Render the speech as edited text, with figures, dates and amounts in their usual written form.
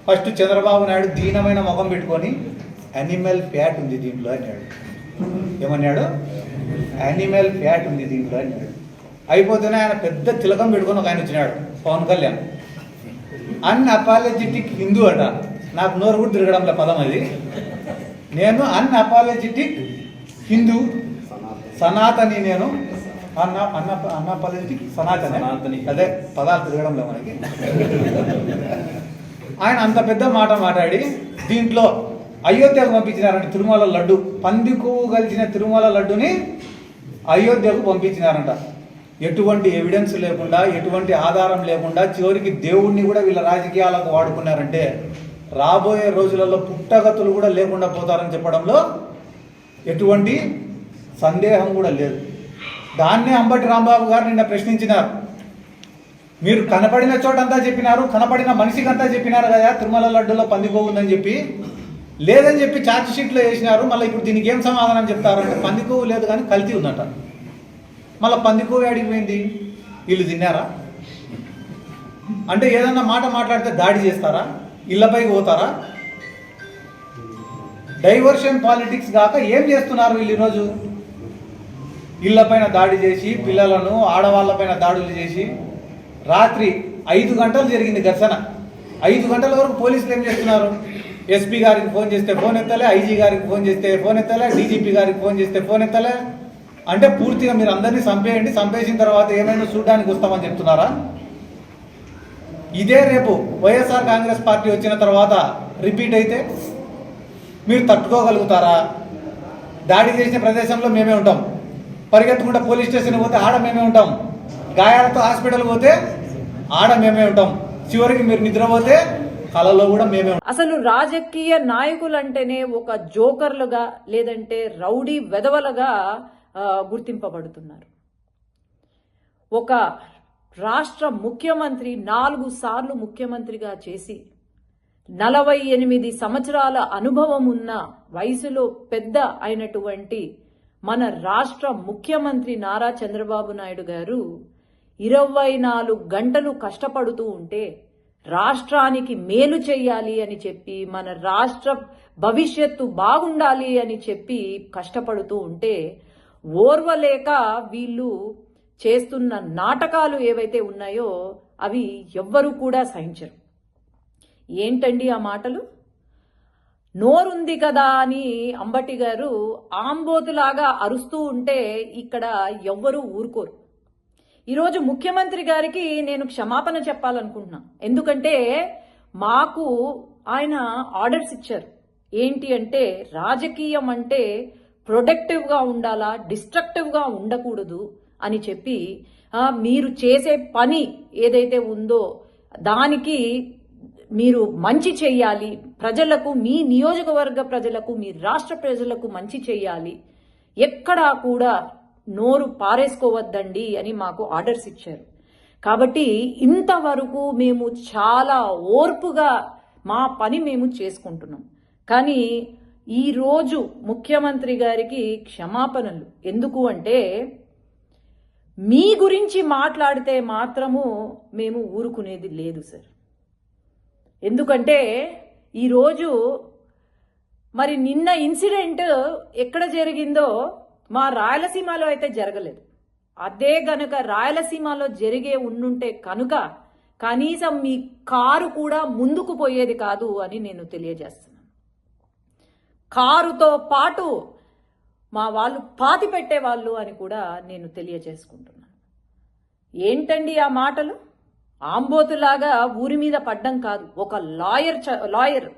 First Chandrababu Naidu దీనమైన ముఖం పెట్టుకొని animal fat ఉంది దీంట్లో అన్నాడు. ఏమన్నాడు? యానిమల్ ఫ్యాట్ ఉంది దీంట్లో అన్నాడు. అయిపోతేనే ఆయన పెద్ద తిలకం పెట్టుకొని ఒక ఆయన వచ్చినాడు, పవన్ కళ్యాణ్. అన్అపాలజెటిక్ హిందూ అట. నాకు నోరు కూడా తిరగడంలో పదం అది. నేను అన్అపాలజెటిక్ హిందూ సనాతని, నేను అన్అపాలజెటిక్ సనాతని, అదే పదాలు తిరగడంలో మనకి. ఆయన అంత పెద్ద మాట మాట్లాడి దీంట్లో అయోధ్యకు పంపించినారంట. తిరుమల లడ్డు, పందికు కలిసిన తిరుమల లడ్డుని అయోధ్యకు పంపించినారంట. ఎటువంటి ఎవిడెన్స్ లేకుండా, ఎటువంటి ఆధారం లేకుండా, చివరికి దేవుణ్ణి కూడా వీళ్ళ రాజకీయాలకు వాడుకున్నారంటే రాబోయే రోజులలో పుట్టగతులు కూడా లేకుండా పోతారని చెప్పడంలో ఎటువంటి సందేహం కూడా లేదు. దాన్నే అంబటి రాంబాబు గారు నిన్న ప్రశ్నించినారు. మీరు కనపడిన చోటంతా చెప్పినారు, కనపడిన మనిషికి అంతా చెప్పినారు కదా తిరుమల లడ్డులో పందికొవ్వు ఉందని చెప్పి. లేదని చెప్పి ఛార్జ్ షీట్లో వేసినారు. మళ్ళీ ఇప్పుడు దీనికి ఏం సమాధానం చెప్తారు అంటే పందికొవ్వు లేదు కానీ కల్తీ ఉందట. మళ్ళీ పందికొవ్వు అడిగిపోయింది, వీళ్ళు తిన్నారా అంటే ఏదన్నా మాట మాట్లాడితే దాడి చేస్తారా, ఇళ్లపైకి పోతారా? డైవర్షన్ పాలిటిక్స్ కాక ఏం చేస్తున్నారు వీళ్ళు ఈరోజు? ఇళ్లపైన దాడి చేసి, పిల్లలను ఆడవాళ్ళపైన దాడులు చేసి, రాత్రి 5 గంటలు జరిగింది ఘర్షణ. 5 గంటల వరకు పోలీసులు ఏం చేస్తున్నారు? ఎస్పీ గారికి ఫోన్ చేస్తే ఫోన్ ఎత్తలే, ఐజీ గారికి ఫోన్ చేస్తే ఫోన్ ఎత్తలే, డీజీపీ గారికి ఫోన్ చేస్తే ఫోన్ ఎత్తలే. అంటే పూర్తిగా మీరు అందరినీ చంపేయండి, చంపేసిన తర్వాత ఏమైనా చూడడానికి వస్తామని చెప్తున్నారా? ఇదే రేపు వైఎస్ఆర్ కాంగ్రెస్ పార్టీ వచ్చిన తర్వాత రిపీట్ అయితే మీరు తట్టుకోగలుగుతారా? దాడి చేసిన ప్రదేశంలో మేమే ఉంటాం, పరిగెత్తుకుంటే పోలీస్ స్టేషన్ పోతే ఆడ మేమే ఉంటాం, గాయాలతో హాస్పిటల్ పోతే ఆడ మేమే ఉంటాం, చివరికి మీరు నిద్రపోతే కళలో కూడా మేమే ఉంటాం. అసలు రాజకీయ నాయకులంటేనే ఒక జోకర్లుగా లేదంటే రౌడీ వెధవలుగా గుర్తింపబడుతున్నారు. ఒక రాష్ట్ర ముఖ్యమంత్రి 4 సార్లు ముఖ్యమంత్రిగా చేసి 48 సంవత్సరాల అనుభవం ఉన్న వయసులో పెద్ద అయినటువంటి మన రాష్ట్ర ముఖ్యమంత్రి నారా చంద్రబాబు నాయుడు గారు 24 గంటలు కష్టపడుతూ ఉంటే రాష్ట్రానికి మేలు చెయ్యాలి అని చెప్పి, మన రాష్ట్ర భవిష్యత్తు బాగుండాలి అని చెప్పి కష్టపడుతూ ఉంటే ఓర్వలేక వీళ్ళు చేస్తున్న నాటకాలు ఏవైతే ఉన్నాయో అవి ఎవ్వరూ కూడా సహించరు. ఏంటండి ఆ మాటలు? నోరుంది కదా అని అంబటి గారు ఆంబోతులాగా అరుస్తూ ఉంటే ఇక్కడ ఎవ్వరూ ఊరుకోరు. ఈరోజు ముఖ్యమంత్రి గారికి నేను క్షమాపణ చెప్పాలనుకుంటున్నా. ఎందుకంటే మాకు ఆయన ఆర్డర్స్ ఇచ్చారు. ఏంటి అంటే రాజకీయం అంటే ప్రొడక్టివ్గా ఉండాలా, డిస్ట్రక్టివ్గా ఉండకూడదు అని చెప్పి మీరు చేసే పని ఏదైతే ఉందో దానికి మీరు మంచి చెయ్యాలి, ప్రజలకు, మీ నియోజకవర్గ ప్రజలకు, మీ రాష్ట్ర ప్రజలకు మంచి చెయ్యాలి, ఎక్కడా కూడా నోరు పారేసుకోవద్దండి అని మాకు ఆర్డర్స్ ఇచ్చారు. కాబట్టి ఇంతవరకు మేము చాలా ఓర్పుగా మా పని మేము చేసుకుంటున్నాం. కానీ ఈరోజు ముఖ్యమంత్రి గారికి క్షమాపణలు ఎందుకు అంటే మీ గురించి మాట్లాడితే మాత్రము మేము ఊరుకునేది లేదు సార్. ఎందుకంటే ఈరోజు మరి నిన్న ఇన్సిడెంట్ ఎక్కడ జరిగిందో మా రాయలసీమలో అయితే జరగలేదు. అదే గనుక రాయలసీమలో జరిగే ఉండుంటే కనుక కనీసం మీ కారు కూడా ముందుకు పోయేది కాదు అని నేను తెలియజేస్తున్నాను. కారుతో పాటు మా వాళ్ళు పాతి పెట్టేవాళ్ళు అని కూడా నేను తెలియజేసుకుంటున్నాను. ఏంటండి ఆ మాటలు? ఆంబోతులాగా ఊరి మీద పడ్డం కాదు, ఒక లాయర్